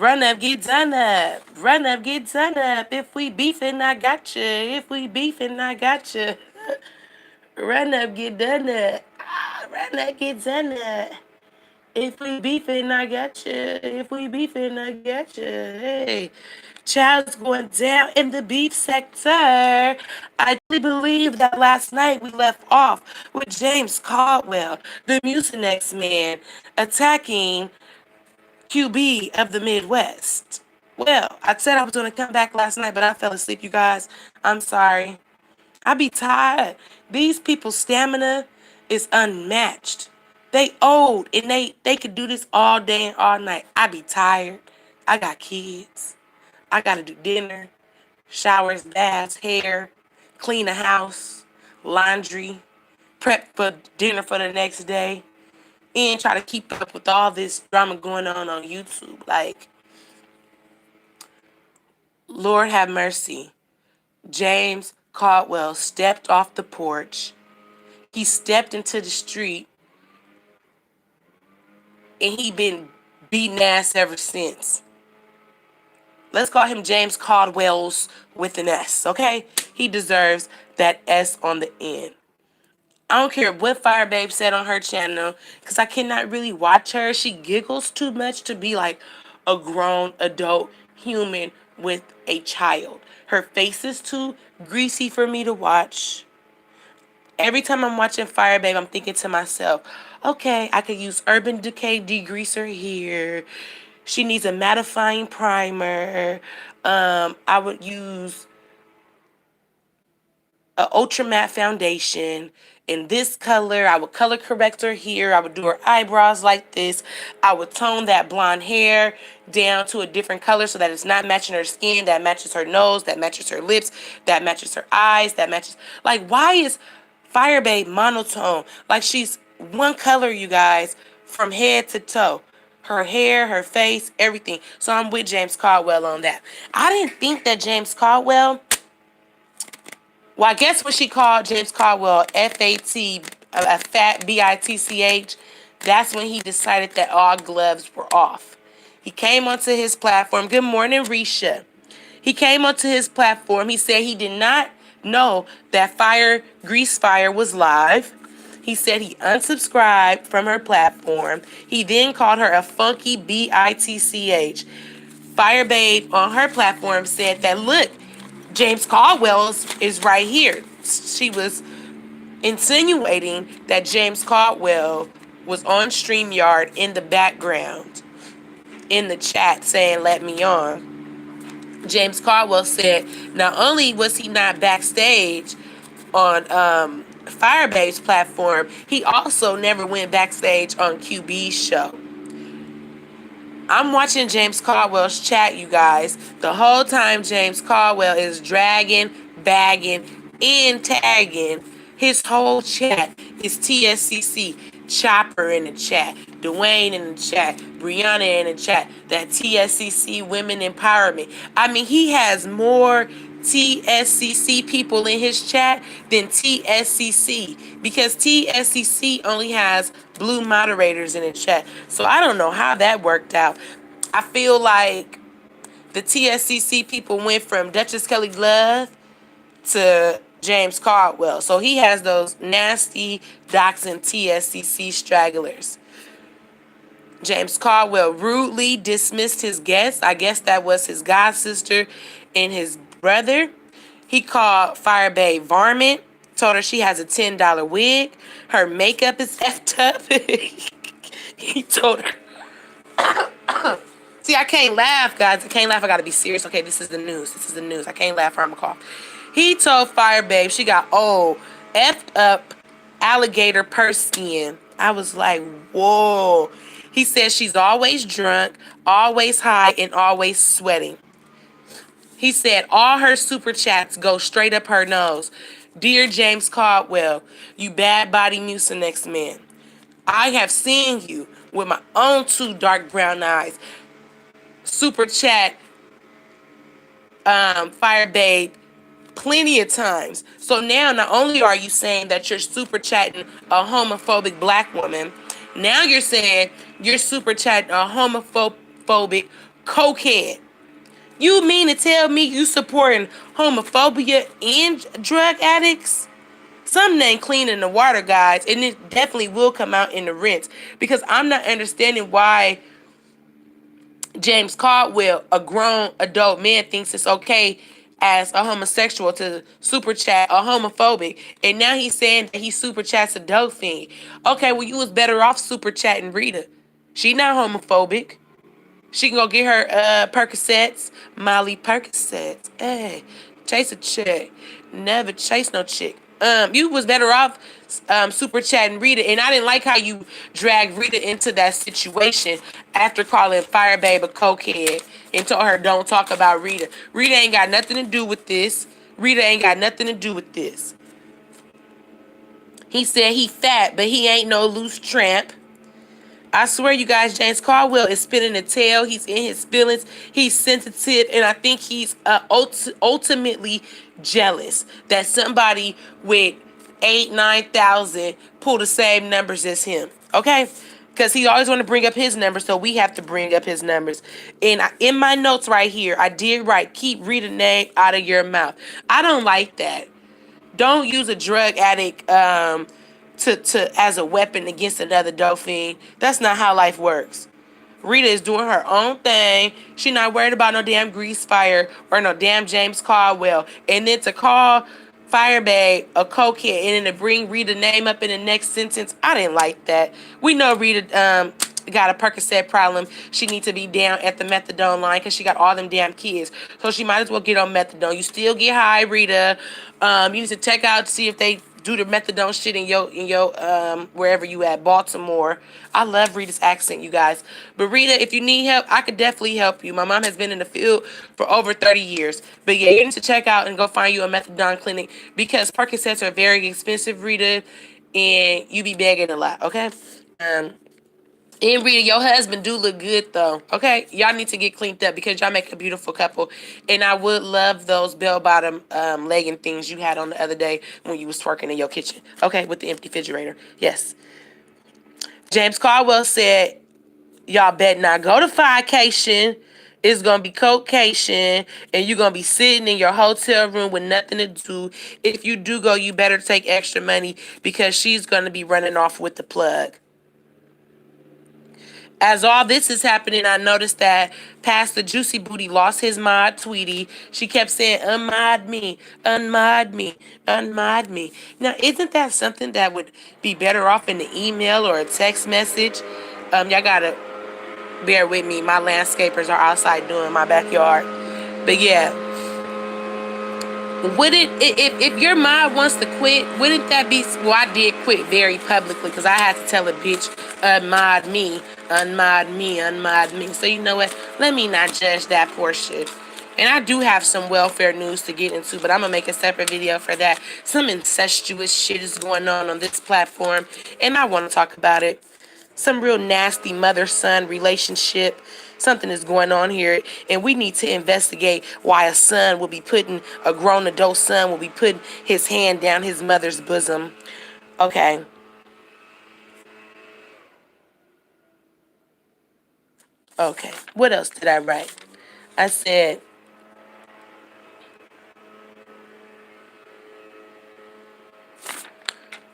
Run up, get done up. Run up, get done up. If we beefing, I got you. If we beefing, I got you. Run up, get done up. Run up, get done up. If we beefing, I got you. If we beefing, I got you. Hey, child's going down in the beef sector. I truly believe that last night we left off with James Caldwell, the Mucinex man, attacking QB of the Midwest. Well, I said I was going to come back last night, but I fell asleep, you guys. I'm sorry. I be tired. These people's stamina is unmatched. They old and they could do this all day and all night. I be tired. I got kids. I gotta do dinner, showers, baths, hair, clean the house, laundry, prep for dinner for the next day, and try to keep up with all this drama going on YouTube. Like, Lord have mercy. James Caldwell stepped off the porch. He stepped into the street, and he been beating ass ever since. Let's call him James Caldwell's with an S, okay? He deserves that S on the end. I don't care what Fyebabe said on her channel, because I cannot really watch her. She giggles too much to be like a grown adult human with a child. Her face is too greasy for me to watch. Every time I'm watching Fyebabe, I'm thinking to myself, okay, I could use Urban Decay degreaser here. She needs a mattifying primer. I would use a ultra matte foundation in this color. I would color correct her here. I would do her eyebrows like this. I would tone that blonde hair down to a different color so that it's not matching her skin, that matches her nose, that matches her lips, that matches her eyes, that matches... Like, why is Fyebabe monotone? Like, she's one color, you guys, from head to toe. Her hair, her face, everything. So I'm with James Caldwell on that. I didn't think that James Caldwell... Well, I guess when she called James Caldwell F-A-T, a fat B-I-T-C-H, that's when he decided that all gloves were off. He came onto his platform. Good morning, Risha. He came onto his platform. He said he did not know that Grease Fire was live. He said he unsubscribed from her platform. He then called her a funky B-I-T-C-H. Fyebabe on her platform said that, look, James Caldwell's is right here. She was insinuating that James Caldwell was on StreamYard in the background, in the chat, saying, let me on. James Caldwell said not only was he not backstage on Fyebabe's platform, he also never went backstage on QB's show. I'm watching James Caldwell's chat, you guys. The whole time James Caldwell is dragging, bagging, and tagging. His whole chat is TSCC. Chopper in the chat. Dwayne in the chat. Brianna in the chat. That TSCC Women Empowerment. I mean, he has more TSCC people in his chat than TSCC, because TSCC only has blue moderators in the chat. So I don't know how that worked out. I feel like the TSCC people went from Duchess Kelly Glove to James Caldwell. So he has those nasty doxing TSCC stragglers. James Caldwell rudely dismissed his guest. I guess that was his god sister and his brother. He called Fyebabe varmint, told her she has a $10 wig. Her makeup is effed up. He told her. See, I can't laugh, guys. I can't laugh. I gotta be serious. Okay, this is the news. This is the news. I can't laugh or I'm gonna cough. He told Fyebabe she got old, effed up alligator purse skin. I was like, whoa. He said she's always drunk, always high, and always sweating. He said all her super chats go straight up her nose. Dear James Caldwell, you bad body Mucinex man, I have seen you with my own two dark brown eyes super chat Fyebabe plenty of times. So now not only are you saying that you're super chatting a homophobic black woman, now you're saying you're super chatting a homophobic cokehead. You mean to tell me you supporting homophobia and drug addicts? Something ain't clean in the water, guys, and it definitely will come out in the rinse. Because I'm not understanding why James Caldwell, a grown adult man, thinks it's okay as a homosexual to super chat a homophobic, and now he's saying that he super chats a dope thing. Okay, well, you was better off super chatting Retta. She not homophobic. She can go get her Percocets, Molly Percocets. Hey, chase a chick. Never chase no chick. You was better off super chatting Retta, and I didn't like how you dragged Retta into that situation after calling Fyebabe a cokehead and told her don't talk about Retta. Retta ain't got nothing to do with this. Retta ain't got nothing to do with this. He said he fat, but he ain't no loose tramp. I swear, you guys, James Caldwell is spinning a tail. He's in his feelings. He's sensitive, and I think he's ultimately jealous that somebody with 8,000, 9,000 pull the same numbers as him. Okay, because he always want to bring up his numbers, so we have to bring up his numbers. And in my notes right here, I did write, keep Rita's name out of your mouth. I don't like that. Don't use a drug addict to as a weapon against another dolphin. That's not how life works. Retta is doing her own thing. She not worried about no damn grease fire or no damn James Caldwell. And then to call Fyebabe a cokehead and then to bring Rita's name up in the next sentence, I didn't like that. We know Retta got a Percocet problem. She needs to be down at the methadone line because she got all them damn kids. So she might as well get on methadone. You still get high, Retta. You need to check out to see if they do the methadone shit in your wherever you at, Baltimore. I love Rita's accent, you guys. But Retta, if you need help, I could definitely help you. My mom has been in the field for over 30 years. But yeah, you need to check out and go find you a methadone clinic because Percocets are very expensive, Retta, and you be begging a lot, okay? And Retta, your husband do look good though. Okay, y'all need to get cleaned up because y'all make a beautiful couple. And I would love those bell bottom legging things you had on the other day when you was twerking in your kitchen. Okay, with the empty refrigerator. Yes. James Caldwell said, y'all better not go to Fication. It's gonna be cocation, and you're gonna be sitting in your hotel room with nothing to do. If you do go, you better take extra money because she's gonna be running off with the plug. As all this is happening, I noticed that Pastor Juicy Booty lost his mod Tweety. She kept saying, unmod me, unmod me, unmod me. Now, isn't that something that would be better off in the email or a text message? Y'all gotta bear with me. My landscapers are outside doing my backyard. But yeah, would it, if your mod wants to quit, wouldn't that be, well, I did quit very publicly because I had to tell a bitch, unmod me, unmod me, unmod me. So you know what, let me not judge that portion. And I do have some welfare news to get into, but I'm gonna make a separate video for that. Some incestuous shit is going on this platform, and I want to talk about it. Some real nasty mother-son relationship. Something is going on here, and we need to investigate why a grown adult son will be putting his hand down his mother's bosom. Okay. Okay. What else did I write? I said,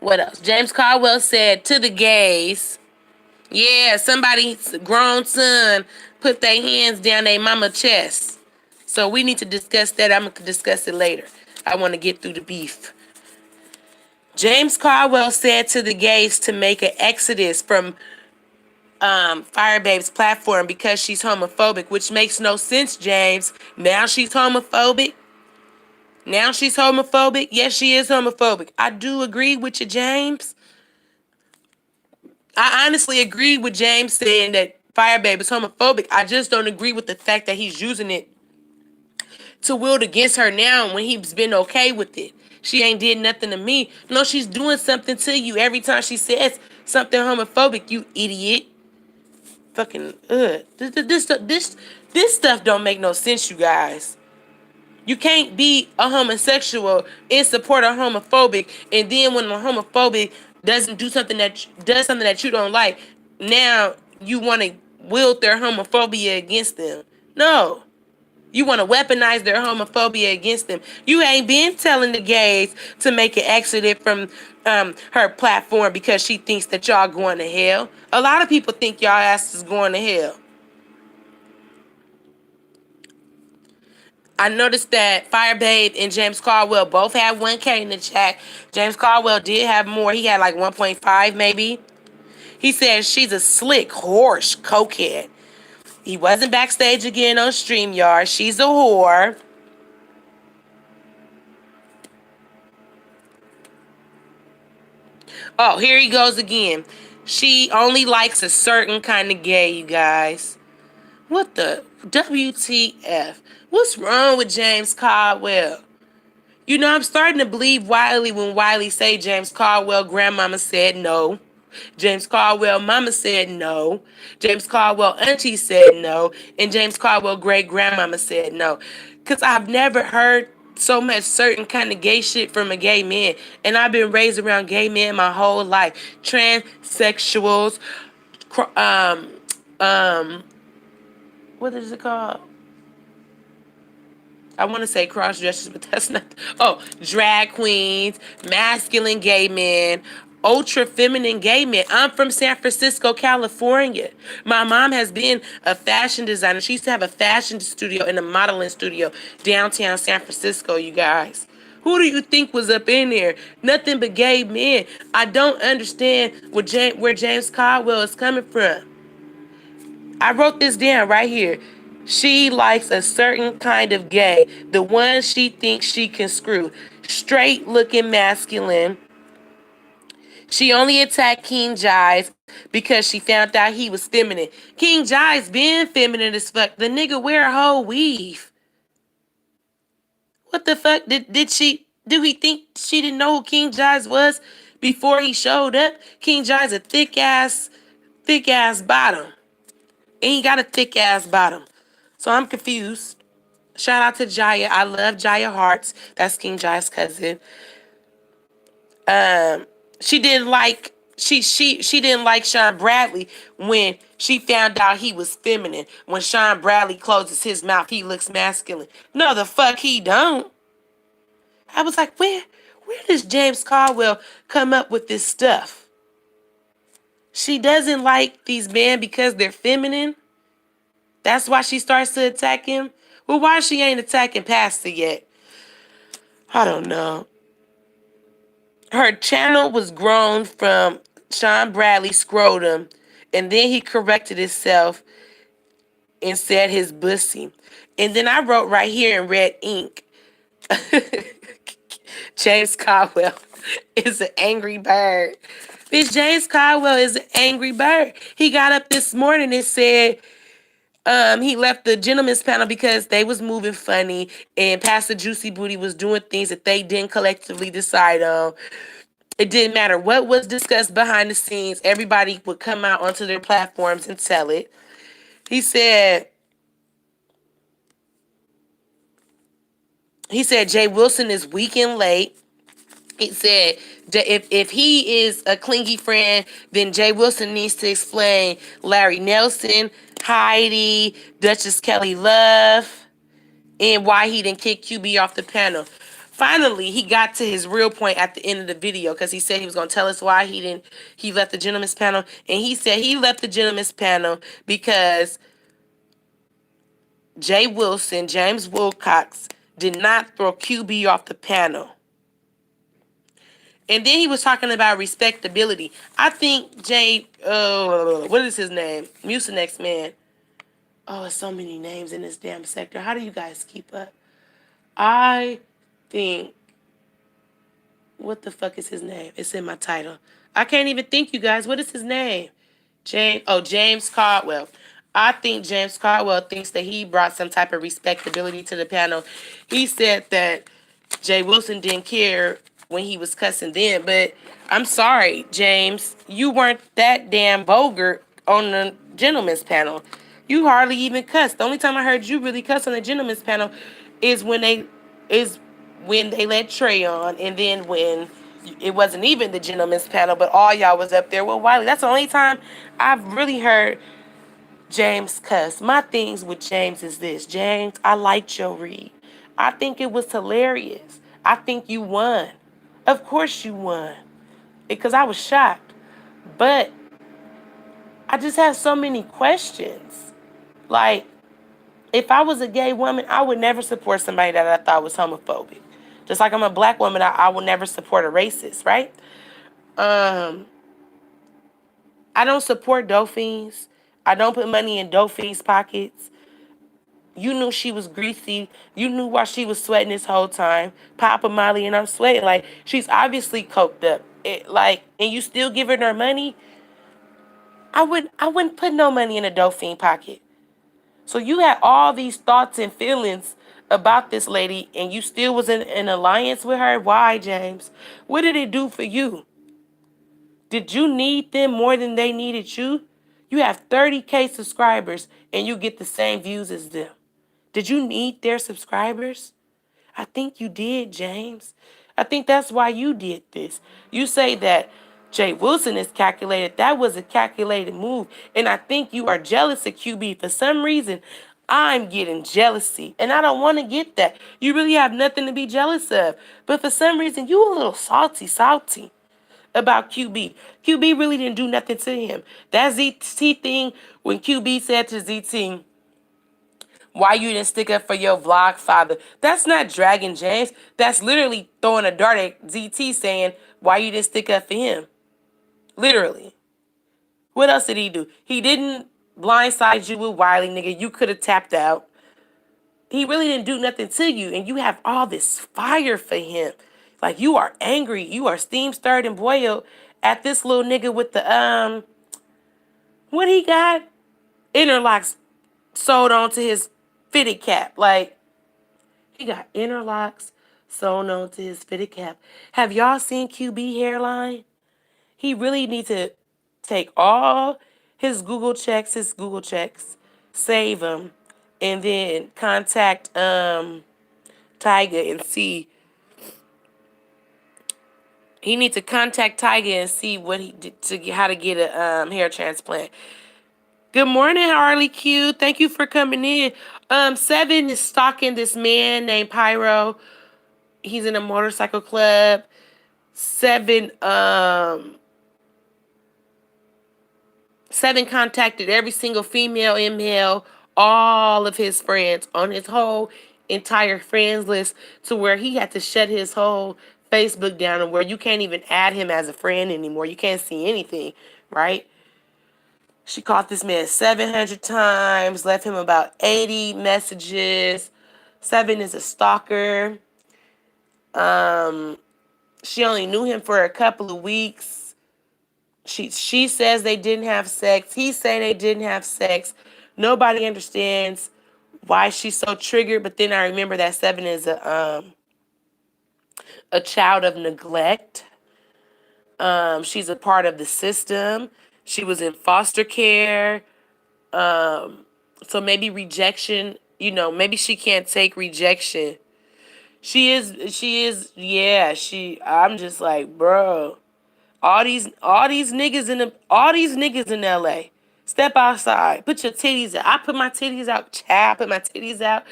what else? James Caldwell said to the gays, yeah, somebody's grown son put their hands down their mama chest. So we need to discuss that. I'm going to discuss it later. I want to get through the beef. James Caldwell said to the gays to make an exodus from Fyebabe's platform because she's homophobic, which makes no sense, James. Now she's homophobic. Now she's homophobic. Yes, she is homophobic. I do agree with you, James. I honestly agree with James saying that Fyebabe is homophobic. I just don't agree with the fact that he's using it to wield against her now when he's been okay with it. She ain't did nothing to me. No, she's doing something to you every time she says something homophobic, you idiot. Fucking this stuff don't make no sense, you guys. You can't be a homosexual and support a homophobic, and then when a homophobic doesn't do something that you don't like, now you want to wield their homophobia against them. No. You want to weaponize their homophobia against them. You ain't been telling the gays to make an exit from her platform because she thinks that y'all going to hell. A lot of people think y'all asses going to hell. I noticed that Fyebabe and James Caldwell both had 1K in the chat. James Caldwell did have more. He had like 1.5 maybe. He says she's a slick horse cokehead. He wasn't backstage again on StreamYard. She's a whore. Oh, here he goes again. She only likes a certain kind of gay, you guys. What the WTF? What's wrong with James Caldwell? You know, I'm starting to believe Wiley when Wiley say James Caldwell grandmama said no. James Caldwell mama said no. James Caldwell auntie said no. And James Caldwell great grandmama said no. Because I've never heard so much certain kind of gay shit from a gay man. And I've been raised around gay men my whole life. Transsexuals, um, um, what is it called? I want to say cross dressers, but that's not. Oh, drag queens, masculine gay men, ultra feminine gay men. I'm from San Francisco, California. My mom has been a fashion designer. She used to have a fashion studio and a modeling studio downtown San Francisco, you guys. Who do you think was up in there? Nothing but gay men. I don't understand where James Caldwell is coming from. I wrote this down right here. She likes a certain kind of gay, the one she thinks she can screw. Straight looking masculine. She only attacked King Jives because she found out he was feminine. King Jives been feminine as fuck. The nigga wear a whole weave. What the fuck? Do he think she didn't know who King Jives was before he showed up? King Jives a thick ass bottom. And he got a thick ass bottom. So I'm confused. Shout out to Jaya. I love Jaya Hearts. That's King Jaya's cousin. She didn't like she didn't like Sean Bradley when she found out he was feminine. When Sean Bradley closes his mouth, he looks masculine. No, the fuck he don't. I was like, where does James Caldwell come up with this stuff? She doesn't like these men because they're feminine. That's why she starts to attack him. Well, why she ain't attacking Pastor yet? I don't know. Her channel was grown from Sean Bradley's scrotum, and then he corrected himself and said his bussy. And then I wrote right here in red ink, James Caldwell is an angry bird. Bitch, James Caldwell is an angry bird. He got up this morning and said, he left the gentleman's panel because they was moving funny and Pastor Juicy Booty was doing things that they didn't collectively decide on. It didn't matter what was discussed behind the scenes. Everybody would come out onto their platforms and tell it. He said Jay Wilson is weak and late. He said if he is a clingy friend, then Jay Wilson needs to explain Larry Nelson, Heidi, Duchess Kelly Love, and why he didn't kick QB off the panel. Finally, he got to his real point at the end of the video because he said he was going to tell us why he left the gentleman's panel. And he said he left the gentleman's panel because Jay Wilson, James Wilcox, did not throw QB off the panel. And then he was talking about respectability. I think what is his name? Mucinex man. Oh, there's so many names in this damn sector. How do you guys keep up? I think, what the fuck is his name? It's in my title. I can't even think, you guys. What is his name? James Caldwell. I think James Caldwell thinks that he brought some type of respectability to the panel. He said that Jay Wilson didn't care when he was cussing then, but I'm sorry, James. You weren't that damn vulgar on the gentleman's panel. You hardly even cussed. The only time I heard you really cuss on the gentleman's panel is when they let Trey on, and then when it wasn't even the gentleman's panel, but all y'all was up there. Well, Wiley, that's the only time I've really heard James cuss. My things with James is this. James, I liked your read. I think it was hilarious. I think you won. Of course you won. Because I was shocked. But I just have so many questions. Like, if I was a gay woman, I would never support somebody that I thought was homophobic. Just like I'm a black woman, I would never support a racist, right? Um, I don't support dolphins. I don't put money in dolphins' pockets. You knew she was greasy. You knew why she was sweating this whole time. Papa Molly and I'm sweating. Like, she's obviously coked up. And you still giving her money? I wouldn't put no money in a dolphin pocket. So you had all these thoughts and feelings about this lady and you still was in an alliance with her? Why, James? What did it do for you? Did you need them more than they needed you? You have 30K subscribers and you get the same views as them. Did you need their subscribers? I think you did, James. I think that's why you did this. You say that Jay Wilson is calculated. That was a calculated move. And I think you are jealous of QB. For some reason, I'm getting jealousy. And I don't want to get that. You really have nothing to be jealous of. But for some reason, you a little salty about QB. QB really didn't do nothing to him. That ZT thing, when QB said to ZT, why you didn't stick up for your vlog father? That's not dragging James. That's literally throwing a dart at ZT saying, why you didn't stick up for him? Literally. What else did he do? He didn't blindside you with Wiley, nigga. You could have tapped out. He really didn't do nothing to you, and you have all this fire for him. Like, you are angry. You are steam stirred and boiled at this little nigga with the, what he got? Interlocks sewed onto his fitted cap. Like, he got interlocks sewn onto his fitted cap. Have y'all seen QB hairline? He really needs to take all his Google checks, save them, and then contact Tyga and see. He needs to contact Tyga and see what he did to how to get a hair transplant. Good morning, Harley Q. Thank you for coming in. Seven is stalking this man named Pyro. He's in a motorcycle club. Seven contacted every single female and male, all of his friends on his whole entire friends list to where he had to shut his whole Facebook down and where you can't even add him as a friend anymore. You can't see anything, right? She called this man 700 times, left him about 80 messages. Seven is a stalker. She only knew him for a couple of weeks. She says they didn't have sex. He say they didn't have sex. Nobody understands why she's so triggered. But then I remember that Seven is a child of neglect. She's a part of the system. She was in foster care. So maybe rejection, maybe she can't take rejection. Yeah, I'm just like, bro, all these niggas in LA, step outside, put your titties out. I put my titties out, child, I put my titties out.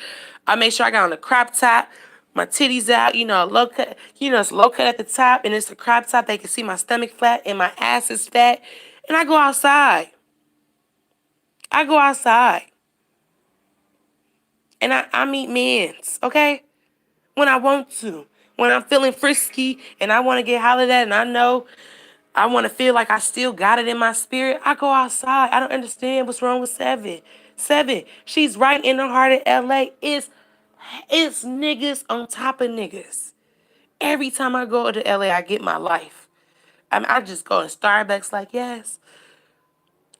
I make sure I got on the crop top, my titties out, low cut, it's low cut at the top, and it's the crop top. They can see my stomach flat and my ass is fat, and I go outside. And I meet mans, okay? When I want to. When I'm feeling frisky and I want to get hollered at and I know I want to feel like I still got it in my spirit, I go outside. I don't understand what's wrong with Seven. Seven, she's right in the heart of LA. It's niggas on top of niggas. Every time I go to LA, I get my life. I just go to Starbucks like, yes,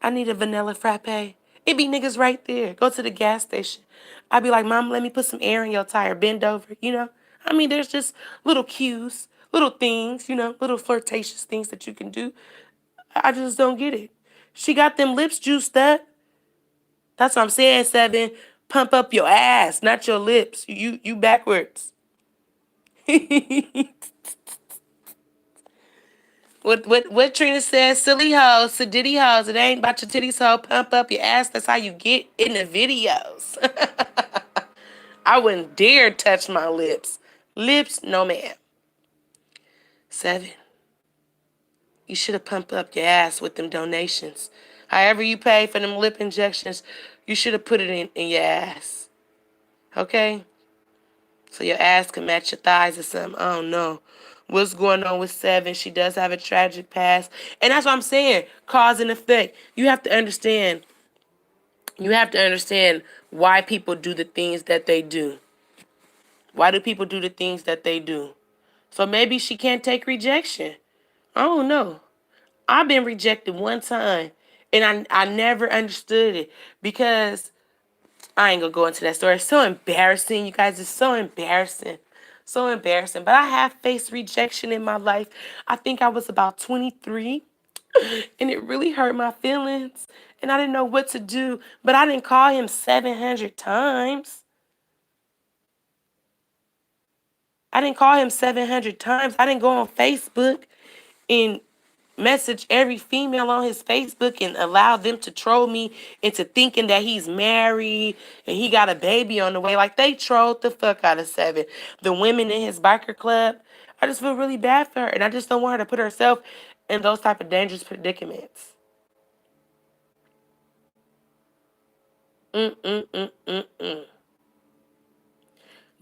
I need a vanilla frappe. It be niggas right there. Go to the gas station. I be like, Mom, let me put some air in your tire. Bend over. There's just little cues, little things, little flirtatious things that you can do. I just don't get it. She got them lips juiced up. That's what I'm saying, Seven. Pump up your ass, not your lips. You backwards. What Trina says? Silly hoes, sedity hoes. It ain't about your titties, hoe. Pump up your ass. That's how you get in the videos. I wouldn't dare touch my lips. Lips, no ma'am. 7. You should have pumped up your ass with them donations. However you pay for them lip injections, you should have put it in your ass. Okay? So your ass can match your thighs or something. I don't know. What's going on with 7? She does have a tragic past. And that's what I'm saying. Cause and effect. You have to understand. You have to understand why people do the things that they do. Why do people do the things that they do? So maybe she can't take rejection. I don't know. I've been rejected one time, and I never understood it because I ain't gonna go into that story. It's so embarrassing, you guys. It's so embarrassing. So embarrassing. But I have faced rejection in my life. I think I was about 23, and it really hurt my feelings, and I didn't know what to do. But I didn't call him 700 times. I didn't call him 700 times. I didn't go on Facebook and message every female on his Facebook and allow them to troll me into thinking that he's married and he got a baby on the way. Like, they trolled the fuck out of 7. The women in his biker club, I just feel really bad for her, and I just don't want her to put herself in those type of dangerous predicaments.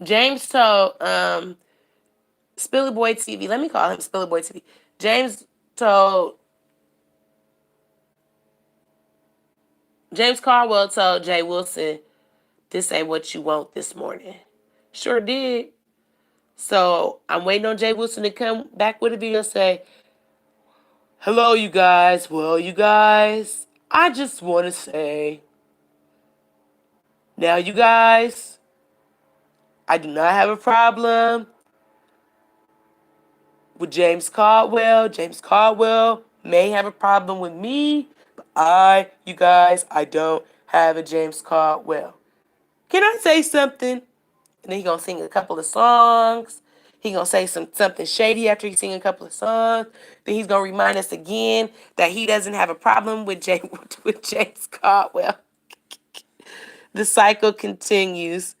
James told Spilly Boy TV, let me call him Spilly Boy TV. James Caldwell told Jay Wilson, this ain't what you want this morning. Sure did. So I'm waiting on Jay Wilson to come back with a video and say, hello, you guys. Well, you guys, I just want to say, now, you guys, I do not have a problem with James Caldwell. James Caldwell may have a problem with me, but you guys, I don't have a James Caldwell. Can I say something? And then he gonna sing a couple of songs. He gonna say something shady after he sing a couple of songs. Then he's gonna remind us again that he doesn't have a problem with with James Caldwell. The cycle continues.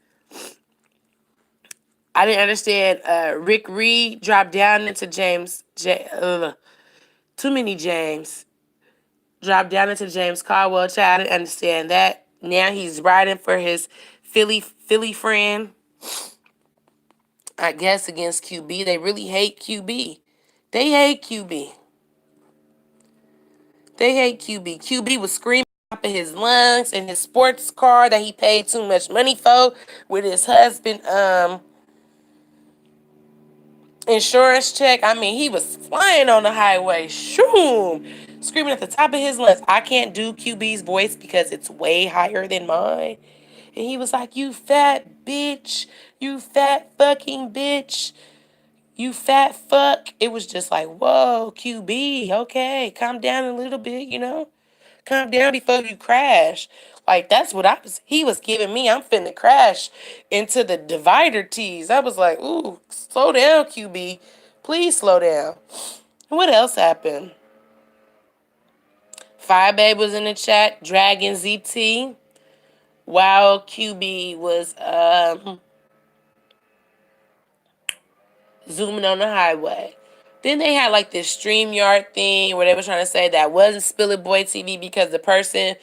I didn't understand. Rick Reed dropped down into too many James. Dropped down into James Caldwell. Child, I didn't understand that. Now he's riding for his Philly friend. I guess against QB. They really hate QB. They hate QB. They hate QB. QB was screaming top of his lungs in his sports car that he paid too much money for with his husband insurance check. I mean, he was flying on the highway. Shoom! Screaming at the top of his lungs. I can't do QB's voice because it's way higher than mine. And he was like, you fat bitch. You fat fucking bitch. You fat fuck. It was just like, whoa, QB, okay, calm down a little bit, Calm down before you crash. Like, that's what he was giving me. I'm finna crash into the divider tees. I was like, ooh, slow down, QB. Please slow down. What else happened? Fyebabe was in the chat. Dragon ZT. While QB was zooming on the highway. Then they had like this StreamYard thing where they were trying to say that wasn't Spilly Boy TV because the person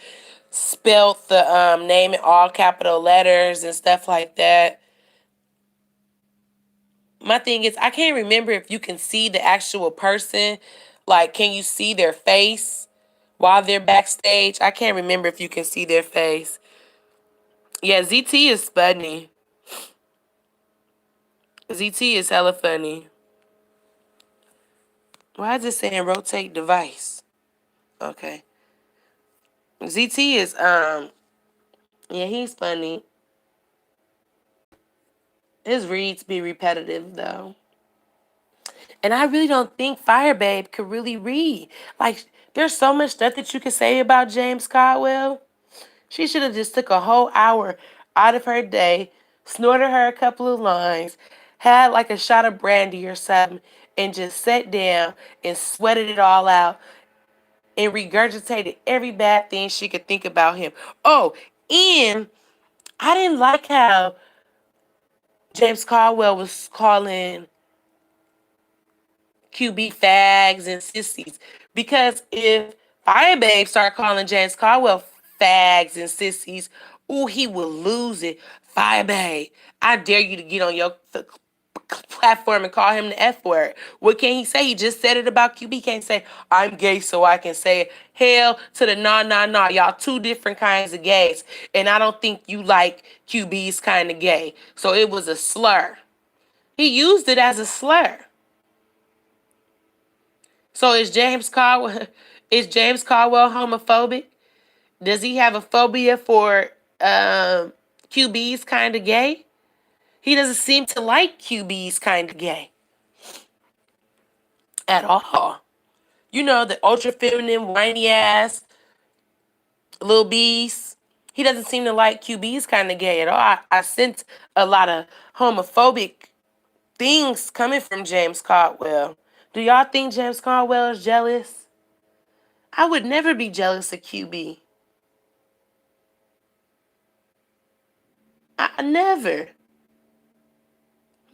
spelt the name in all capital letters and stuff like that. My thing is, I can't remember if you can see the actual person. Like, can you see their face while they're backstage? I can't remember if you can see their face. Yeah, ZT is funny. ZT is hella funny. Why is it saying rotate device? Okay. ZT is yeah, he's funny. His reads be repetitive though. And I really don't think Fyebabe could really read. Like, there's so much stuff that you could say about James Caldwell. She should have just took a whole hour out of her day, snorted her a couple of lines, had like a shot of brandy or something, and just sat down and sweated it all out and regurgitated every bad thing she could think about him. Oh, and I didn't like how James Caldwell was calling QB fags and sissies. Because if Fyebabe started calling James Caldwell fags and sissies, ooh, he would lose it. Fyebabe, I dare you to get on your platform and call him the F word. What can he say? He just said it about QB. He can't say, I'm gay so I can say it. Hell to the nah, nah, nah. Y'all two different kinds of gays. And I don't think you like QB's kind of gay. So it was a slur. He used it as a slur. So is James Caldwell homophobic? Does he have a phobia for QB's kind of gay? He doesn't seem to like QB's kind of gay at all. You know, the ultra feminine, whiny ass little beast. He doesn't seem to like QB's kind of gay at all. I sense a lot of homophobic things coming from James Caldwell. Do y'all think James Caldwell is jealous? I would never be jealous of QB. I never.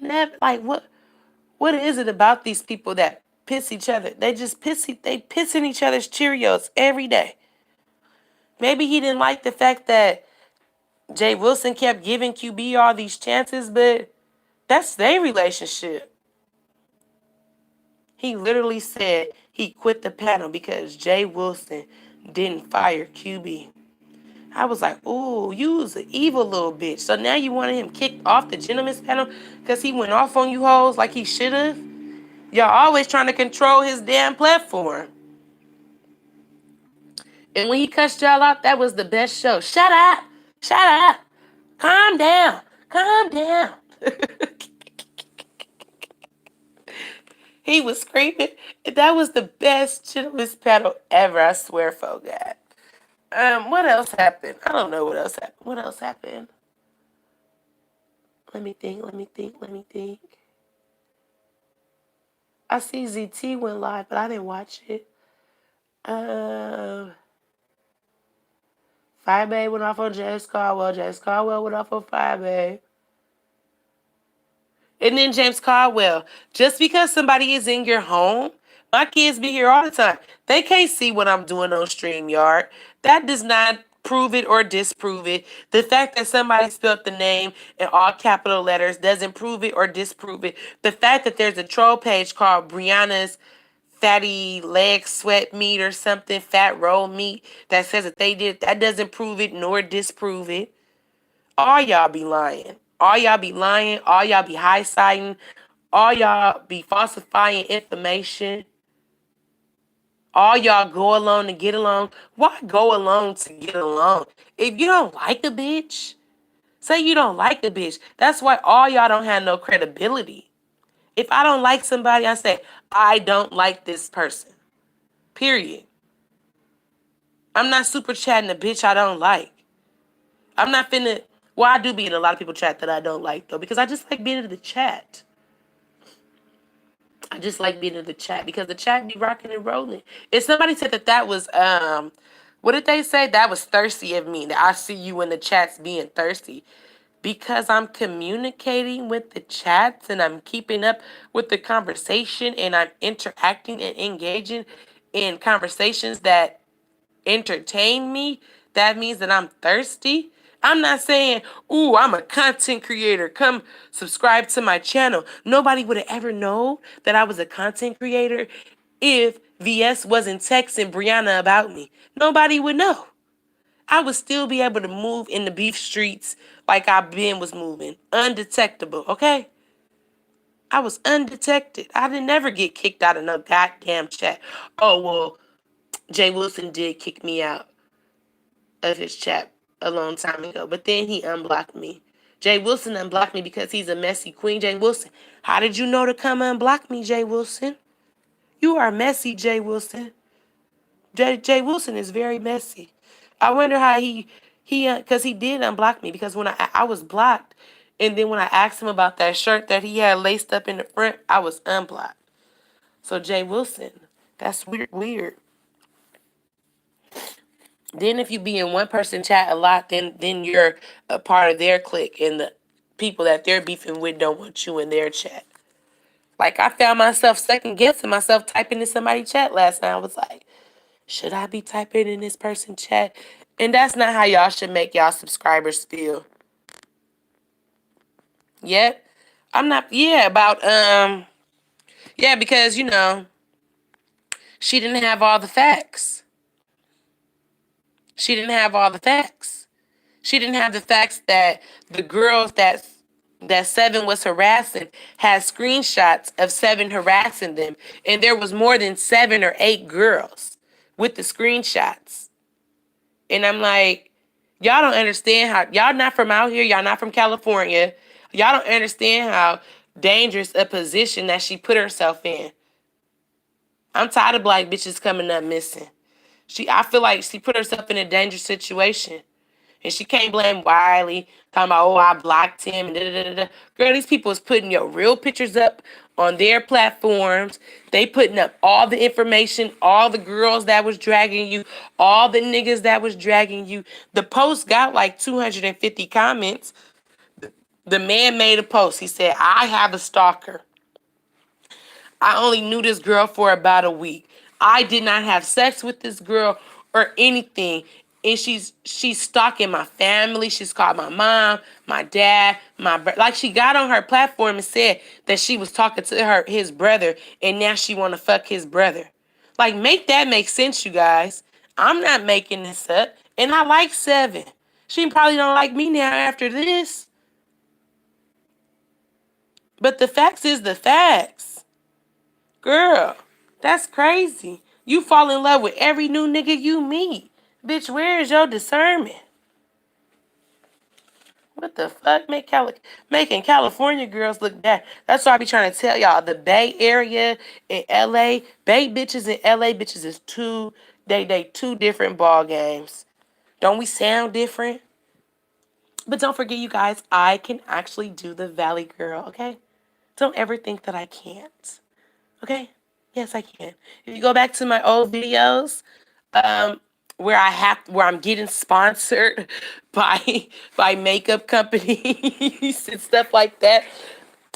Never. Like, what is it about these people that piss each other? They piss in each other's Cheerios every day. Maybe he didn't like the fact that Jay Wilson kept giving QB all these chances, but that's their relationship. He literally said he quit the panel because Jay Wilson didn't fire QB. I was like, ooh, you was an evil little bitch. So now you wanted him kicked off the gentleman's panel because he went off on you hoes like he should have? Y'all always trying to control his damn platform. And when he cussed y'all out, that was the best show. Shut up. Shut up. Calm down. Calm down. He was screaming. That was the best gentleman's panel ever, I swear, for God. What else happened? I don't know what else happened. What else happened? Let me think. I see ZT went live, but I didn't watch it. Fyebabe went off on James Caldwell. James Caldwell went off on Fyebabe. And then James Caldwell. Just because somebody is in your home, my kids be here all the time. They can't see what I'm doing on StreamYard. That does not prove it or disprove it. The fact that somebody spelled the name in all capital letters doesn't prove it or disprove it. The fact that there's a troll page called Brianna's fatty leg sweat meat or something, fat roll meat, that says that they did, that doesn't prove it nor disprove it. All y'all be lying. All y'all be lying. All y'all be high-siding. All y'all be falsifying information. All y'all go along to get along. Why go along to get along? If you don't like a bitch, say you don't like a bitch. That's why all y'all don't have no credibility. If I don't like somebody, I say, I don't like this person. Period. I'm not super chatting a bitch I don't like. I'm not finna... Well, I do be in a lot of people chat that I don't like, though, because I just like being in the chat. I just like being in the chat because the chat be rocking and rolling. If somebody said that was, what did they say? That was thirsty of me. That I see you in the chats being thirsty. Because I'm communicating with the chats and I'm keeping up with the conversation and I'm interacting and engaging in conversations that entertain me, that means that I'm thirsty. I'm not saying, ooh, I'm a content creator. Come subscribe to my channel. Nobody would have ever known that I was a content creator if VS wasn't texting Brianna about me. Nobody would know. I would still be able to move in the beef streets like I been was moving. Undetectable, okay? I was undetected. I didn't never get kicked out of no goddamn chat. Oh, well, Jay Wilson did kick me out of his chat a long time ago, but then he unblocked me. Jay Wilson unblocked me because he's a messy queen. Jay Wilson, how did you know to come unblock me, Jay Wilson? You are messy, Jay Wilson. Jay Wilson is very messy. I wonder how because he did unblock me because when I was blocked, and then when I asked him about that shirt that he had laced up in the front, I was unblocked. So Jay Wilson, that's weird. Weird. Then if you be in one person chat a lot, then you're a part of their clique, and the people that they're beefing with don't want you in their chat. Like I found myself second guessing myself typing in somebody's chat last night. I was like, should I be typing in this person's chat? And that's not how y'all should make y'all subscribers feel. Yep. I'm not about because she didn't have all the facts. She didn't have all the facts. She didn't have the facts that the girls that Seven was harassing had screenshots of Seven harassing them. And there was more than 7 or 8 girls with the screenshots. And I'm like, y'all don't understand how, y'all not from out here, y'all not from California. Y'all don't understand how dangerous a position that she put herself in. I'm tired of black bitches coming up missing. I feel like she put herself in a dangerous situation. And she can't blame Wiley, talking about, oh, I blocked him. And da, da, da, da. Girl, these people is putting your real pictures up on their platforms. They putting up all the information, all the girls that was dragging you, all the niggas that was dragging you. The post got like 250 comments. The man made a post. He said, I have a stalker. I only knew this girl for about a week. I did not have sex with this girl or anything. And she's stalking my family. She's called my mom, my dad, like she got on her platform and said that she was talking to his brother, and now she want to fuck his brother. Like, make that make sense, you guys. I'm not making this up. And I like Seven. She probably don't like me now after this. But the facts is the facts. Girl, that's crazy. You fall in love with every new nigga you meet. Bitch, where is your discernment? What the fuck? Making California girls look bad. That's why I be trying to tell y'all. The Bay Area in LA, Bay bitches and LA bitches is they two different ball games. Don't we sound different? But don't forget, you guys, I can actually do the Valley Girl, okay? Don't ever think that I can't. Okay? Yes, I can. If you go back to my old videos, um, where I'm getting sponsored by makeup companies and stuff like that,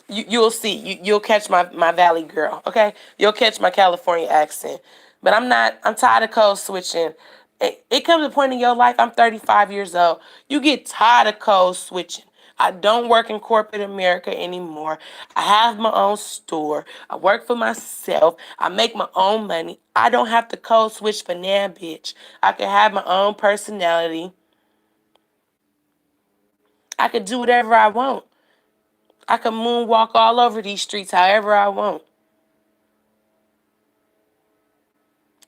you'll see. You'll catch my Valley girl, okay? You'll catch my California accent. But I'm tired of code switching. It comes to a point in your life, I'm 35 years old. You get tired of code switching. I don't work in corporate America anymore. I have my own store. I work for myself. I make my own money. I don't have to code switch for now, bitch. I can have my own personality. I can do whatever I want. I can moonwalk all over these streets however I want.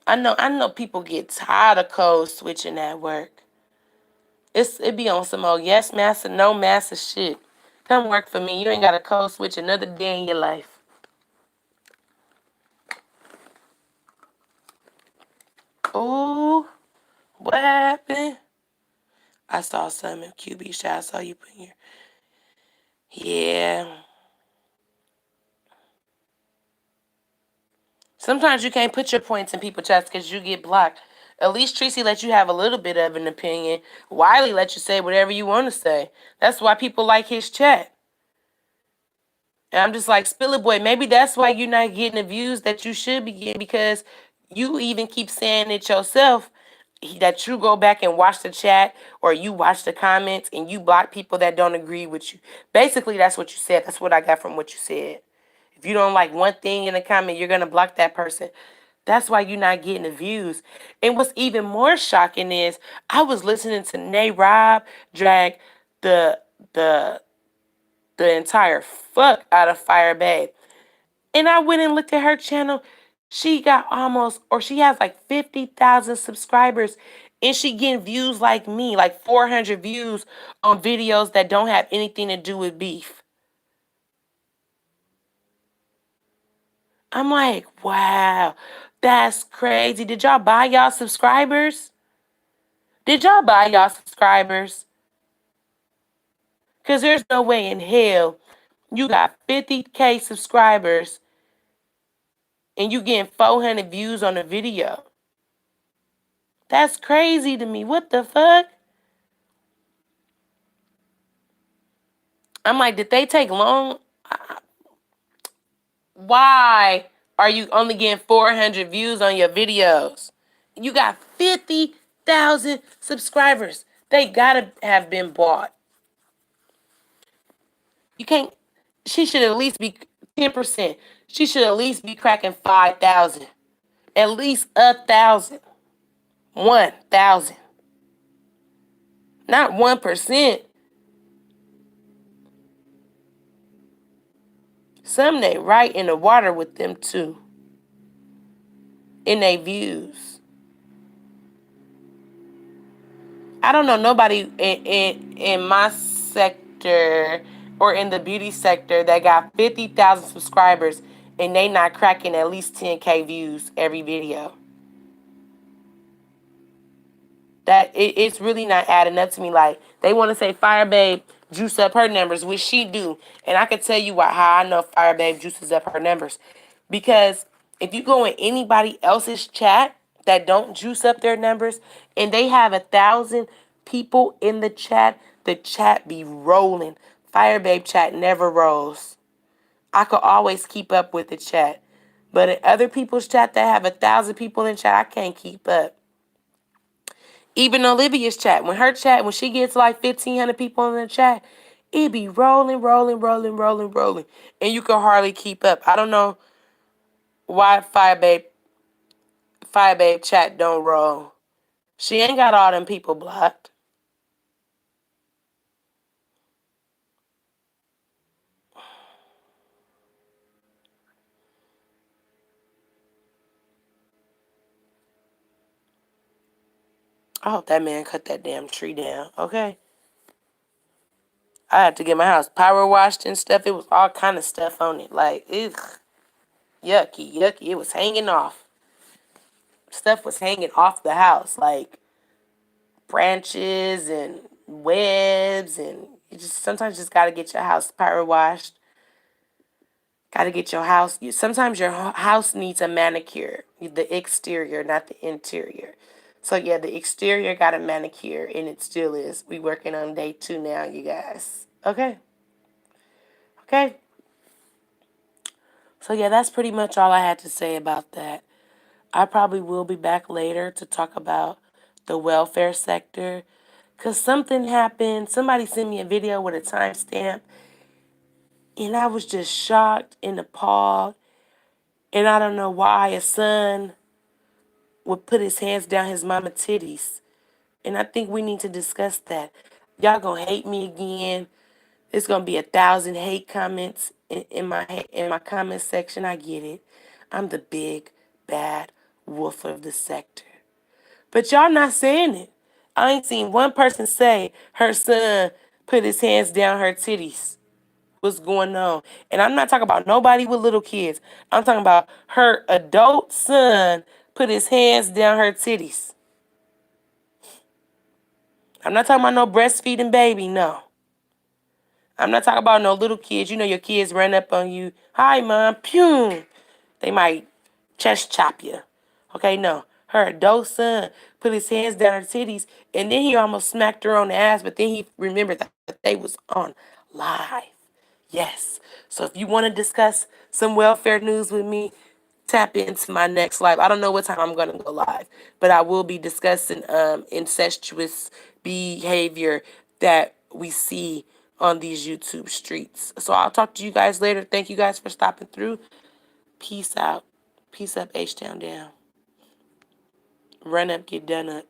I know people get tired of code switching at work. It be on some old yes master, no master shit. Come work for me. You ain't got to code switch another day in your life. Ooh, what happened? I saw some in QB shot. I saw you put your. Yeah. Sometimes you can't put your points in people's chats because you get blocked. At least Tracy let you have a little bit of an opinion. Wiley let you say whatever you want to say. That's why people like his chat. And I'm just like, Spiller Boy, maybe that's why you're not getting the views that you should be getting, because you even keep saying it yourself, that you go back and watch the chat or you watch the comments and you block people that don't agree with you. Basically, that's what you said. That's what I got from what you said. If you don't like one thing in a comment, you're going to block that person. That's why you're not getting the views. And what's even more shocking is I was listening to Nay Rob drag the the the entire fuck out of Fyebabe. And I went and looked at her channel. She got she has like 50,000 subscribers. And she getting views like me, like 400 views on videos that don't have anything to do with beef. I'm like, wow, that's crazy. Did y'all buy y'all subscribers? Did y'all buy y'all subscribers? Because there's no way in hell you got 50K subscribers and you getting 400 views on a video. That's crazy to me. What the fuck? I'm like, did they take long? Why are you only getting 400 views on your videos? You got 50,000 subscribers. They gotta have been bought. You can't. She should at least be 10%. She should at least be cracking 5,000. At least 1,000. 1,000. Not 1%. Some they right in the water with them too. In their views. I don't know nobody in my sector or in the beauty sector that got 50,000 subscribers and they not cracking at least 10K views every video. It's really not adding up to me. Like, they want to say Fyebabe juice up her numbers, which she do. And I can tell you how I know Fyebabe juices up her numbers. Because if you go in anybody else's chat that don't juice up their numbers and they have 1,000 people in the chat be rolling. Fyebabe chat never rolls. I could always keep up with the chat. But in other people's chat that have 1,000 people in chat, I can't keep up. Even Olivia's chat, when she gets like 1,500 people in the chat, it be rolling, rolling, rolling, rolling, rolling. And you can hardly keep up. I don't know why Fyebabe chat don't roll. She ain't got all them people blocked. I hope that man cut that damn tree down, okay? I had to get my house power washed and stuff. It was all kind of stuff on it. Like, ugh. Yucky, yucky. It was hanging off. Stuff was hanging off the house. Like, branches and webs, and you just sometimes just got to get your house power washed. Got to get your house. Sometimes your house needs a manicure, the exterior, not the interior. So yeah, the exterior got a manicure, and it still is. We working on day 2 now, you guys. Okay. Okay. So yeah, that's pretty much all I had to say about that. I probably will be back later to talk about the welfare sector. Because something happened. Somebody sent me a video with a timestamp. And I was just shocked and appalled. And I don't know why a son would put his hands down his mama titties. And I think we need to discuss that. Y'all gonna hate me again. There's gonna be 1,000 hate comments in my comment section. I get it. I'm the big bad wolf of the sector. But y'all not saying it. I ain't seen one person say her son put his hands down her titties. What's going on? And I'm not talking about nobody with little kids. I'm talking about her adult son put his hands down her titties. I'm not talking about no breastfeeding baby, no. I'm not talking about no little kids. You know your kids run up on you. Hi, mom. Pew. They might chest chop you. Okay, no. Her adult son put his hands down her titties, and then he almost smacked her on the ass, but then he remembered that they was on live. Yes. So if you want to discuss some welfare news with me, tap into my next live. I don't know what time I'm going to go live, but I will be discussing incestuous behavior that we see on these YouTube streets. So I'll talk to you guys later. Thank you guys for stopping through. Peace out. Peace up, H-Town down. Run up, get done up.